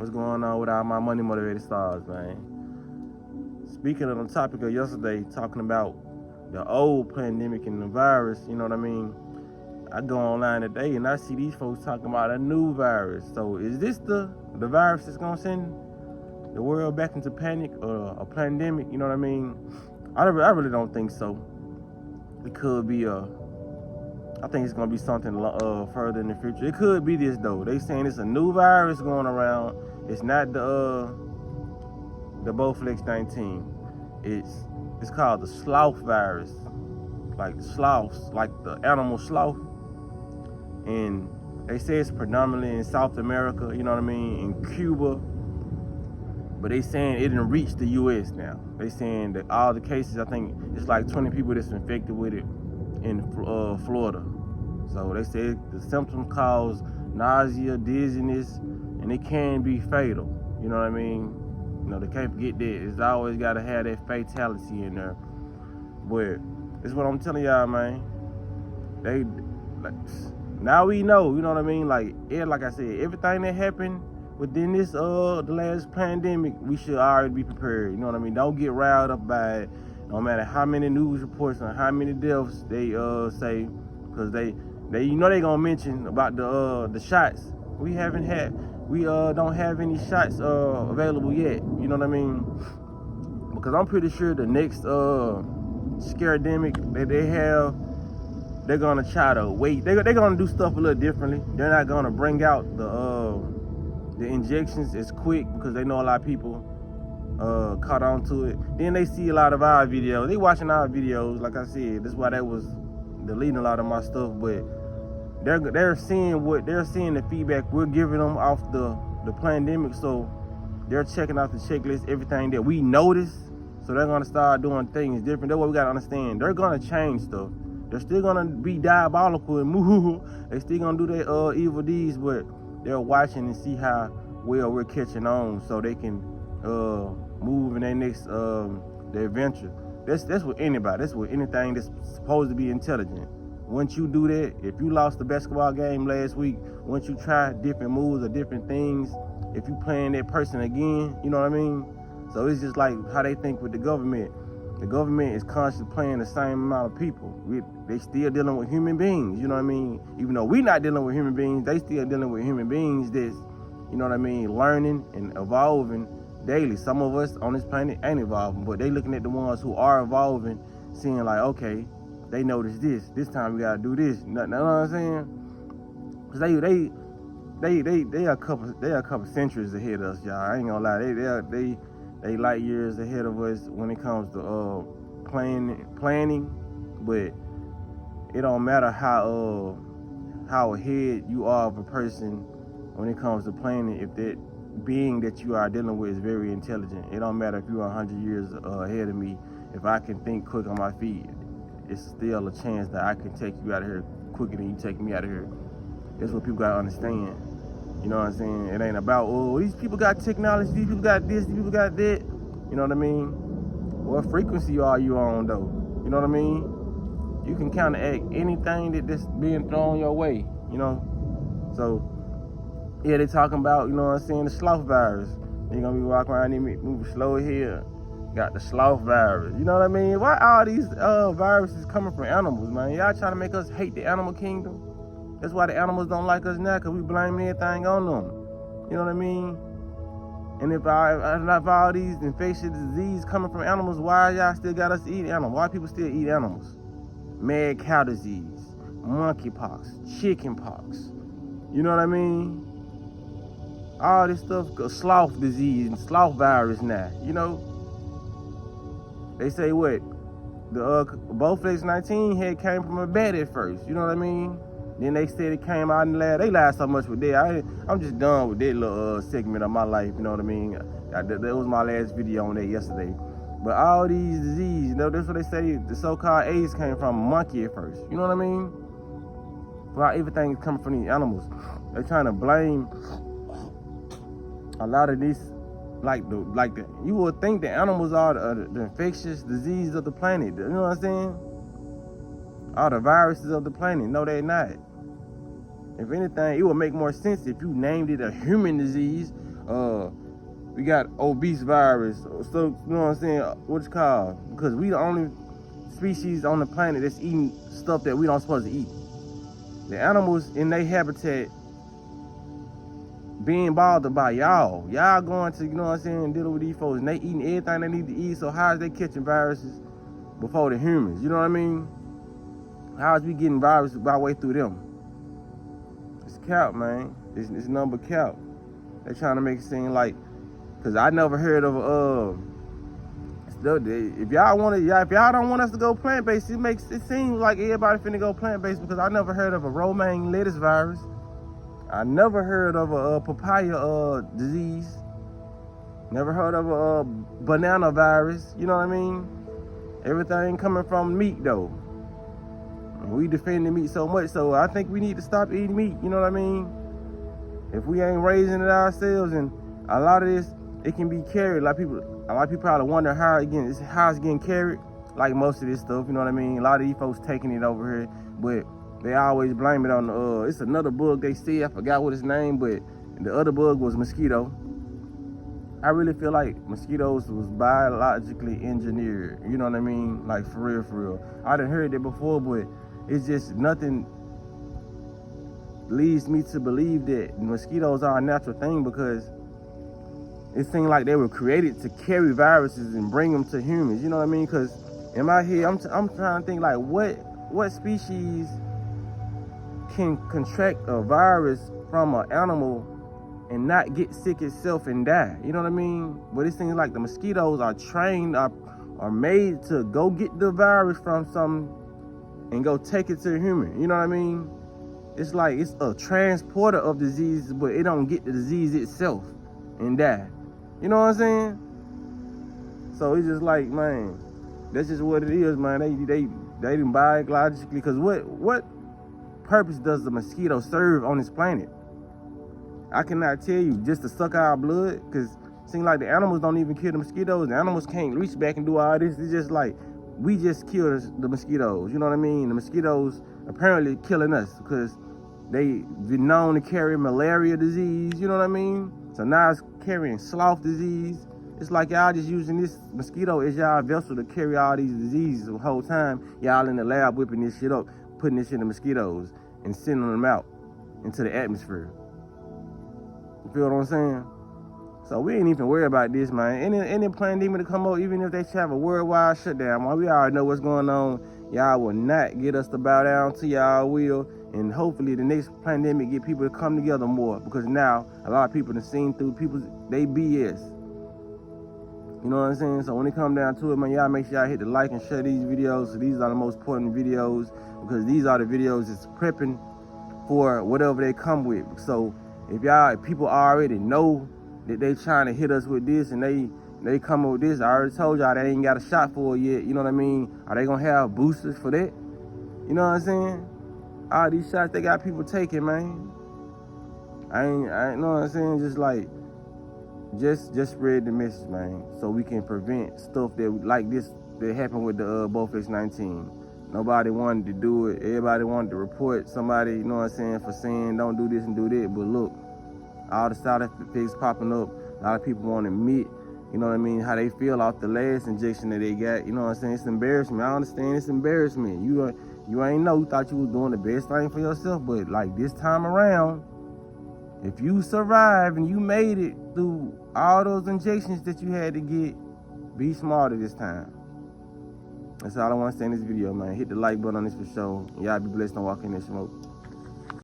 What's going on with all my money motivated stars, man? Speaking of the topic of yesterday, talking about the old pandemic and the virus, you know what I mean? I go online today and I see these folks talking about a new virus. So is this the virus that's gonna send the world back into panic or a pandemic? You know what I mean? I really don't think so. It could be I think it's gonna be something further in the future. It could be this though. They saying it's a new virus going around. It's not the Bowflex 19. It's called the Sloth virus, like the sloths, like the animal sloth. And they say it's predominantly in South America. You know what I mean? In Cuba. But they saying it didn't reach the U.S. now. They saying that all the cases, I think it's like 20 people that's infected with it in Florida. So they say the symptoms cause nausea, dizziness, and it can be fatal. You know what I mean? You know, they can't forget that. It's always got to have that fatality in there. But this is what I'm telling y'all, man. They like, now we know. You know what I mean? Like I said, everything that happened within this the last pandemic, we should already be prepared. You know what I mean? Don't get riled up by it. No matter how many news reports and how many deaths they say, because they you know they gonna mention about the shots. We don't have any shots available yet. You know what I mean? Because I'm pretty sure the next scaredemic that they have, they're gonna try to wait. They're gonna do stuff a little differently. They're not gonna bring out the injections as quick because they know a lot of people caught on to it. Then they see a lot of our videos. They watching our videos, like I said. That's why they was deleting a lot of my stuff. But they're seeing the feedback we're giving them off the pandemic. So they're checking out the checklist, everything that we noticed. So they're gonna start doing things different. That's what we gotta understand. They're gonna change stuff. They're still gonna be diabolical and move. They still gonna do their evil deeds, but they're watching and see how well we're catching on, so they can move in their next their venture. That's with anybody. That's with anything that's supposed to be intelligent. Once you do that, if you lost the basketball game last week, once you try different moves or different things, if you playing that person again, you know what I mean? So it's just like how they think with the government. The government is constantly playing the same amount of people. They still dealing with human beings, you know what I mean? Even though we not dealing with human beings, they still dealing with human beings that's, you know what I mean, learning and evolving daily. Some of us on this planet ain't evolving, but they looking at the ones who are evolving, seeing like, okay, they noticed this time we gotta do this. You know what I'm saying? Cause they are a couple centuries ahead of us, y'all. I ain't gonna lie. They light years ahead of us when it comes to planning, but it don't matter how ahead you are of a person when it comes to planning. If that being that you are dealing with is very intelligent, it don't matter if you're 100 years ahead of me. If I can think quick on my feet, it's still a chance that I can take you out of here quicker than you take me out of here. That's what people gotta understand. You know what I'm saying? It ain't about, oh, these people got technology, these people got this, these people got that. You know what I mean? What frequency are you on, though? You know what I mean? You can counteract anything that's being thrown your way, you know? So, yeah, they talking about, you know what I'm saying, the sloth virus. They're gonna be walking around, they moving slow here. Got the sloth virus. You know what I mean? Why all these viruses coming from animals, man? Y'all trying to make us hate the animal kingdom? That's why the animals don't like us now, because we blame everything on them. You know what I mean? And if all these infectious diseases coming from animals, why y'all still got us eat animals? Why people still eat animals? Mad cow disease, monkeypox, chickenpox. You know what I mean? All this stuff, sloth disease and sloth virus now, you know? They say what? The Bowflex 19 head came from a bat at first, you know what I mean? Then they said it came out in the lab. They lied so much with that. I'm just done with that little segment of my life, you know what I mean? That was my last video on that yesterday. But all these diseases, you know, that's what they say the so-called AIDS came from a monkey at first. You know what I mean? Well, everything is coming from these animals. They're trying to blame a lot of this, you would think the animals are the infectious disease of the planet. You know what I'm saying? All the viruses of the planet. No, they're not. If anything, it would make more sense if you named it a human disease We got obese virus. So, you know what I'm saying? What's it called? Because we the only species on the planet that's eating stuff that we don't supposed to eat. The animals in their habitat being bothered by y'all. Y'all going to, you know what I'm saying, dealing with these folks, and they eating everything they need to eat. So how is they catching viruses before the humans? You know what I mean? How is we getting viruses by way through them? It's cap, man. It's number cap. They trying to make it seem like, cause I never heard of if y'all don't want us to go plant-based, it seems like everybody finna go plant-based, because I never heard of a romaine lettuce virus. I never heard of a papaya disease. Never heard of a banana virus. You know what I mean? Everything coming from meat though. We defend the meat so much, so I think we need to stop eating meat. You know what I mean? If we ain't raising it ourselves, and a lot of this, it can be carried. A lot of people probably wonder how it's getting carried. Like most of this stuff, you know what I mean? A lot of these folks taking it over here, but they always blame it on the, it's another bug they see, I forgot what its name, but the other bug was mosquito. I really feel like mosquitoes was biologically engineered, you know what I mean? Like for real. I done heard that before, but it's just nothing leads me to believe that mosquitoes are a natural thing, because it seems like they were created to carry viruses and bring them to humans, you know what I mean? Because in my head, I'm trying to think like what species can contract a virus from an animal and not get sick itself and die, you know what I mean? But it seems like the mosquitoes are trained, are made to go get the virus from something and go take it to a human, you know what I mean? It's like it's a transporter of diseases, but it don't get the disease itself and die. You know what I'm saying? So it's just like, man, that's just what it is, man. They didn't biologically, because what purpose does the mosquito serve on this planet? I cannot tell you. Just to suck our blood? Because it seems like the animals don't even kill the mosquitoes. The animals can't reach back and do all this. It's just like, we just kill the mosquitoes. You know what I mean? The mosquitoes apparently killing us because they been known to carry malaria disease. You know what I mean? So now it's carrying sloth disease. It's like y'all just using this mosquito as y'all vessel to carry all these diseases the whole time. Y'all in the lab whipping this shit up, putting this shit in the mosquitoes and sending them out into the atmosphere. You feel what I'm saying? So we ain't even worried about this, man. Any pandemic to come up, even if they have a worldwide shutdown, man, we already know what's going on. Y'all will not get us to bow down to y'all will. And hopefully the next pandemic get people to come together more, because now a lot of people have seen through they BS. You know what I'm saying? So when it come down to it, man, y'all make sure y'all hit the like and share these videos. So these are the most important videos, because these are the videos that's prepping for whatever they come with. So if people already know that they trying to hit us with this, and they come up with this, I already told y'all they ain't got a shot for it yet. You know what I mean? Are they gonna have boosters for that? You know what I'm saying? All these shots they got people taking, man. I ain't know what I'm saying. Just like, just spread the message, man, so we can prevent stuff that like this that happened with the Bofix-19. Nobody wanted to do it. Everybody wanted to report somebody, you know what I'm saying, for saying don't do this and do that. But look, all the side effects popping up. A lot of people want to admit, you know what I mean, how they feel off the last injection that they got. You know what I'm saying? It's embarrassment. I understand it's embarrassment. You ain't know, you thought you was doing the best thing for yourself, but like this time around, if you survive and you made it through all those injections that you had to get, be smarter this time. That's all I want to say in this video, man. Hit the like button on this for sure. Y'all be blessed and walk in this smoke.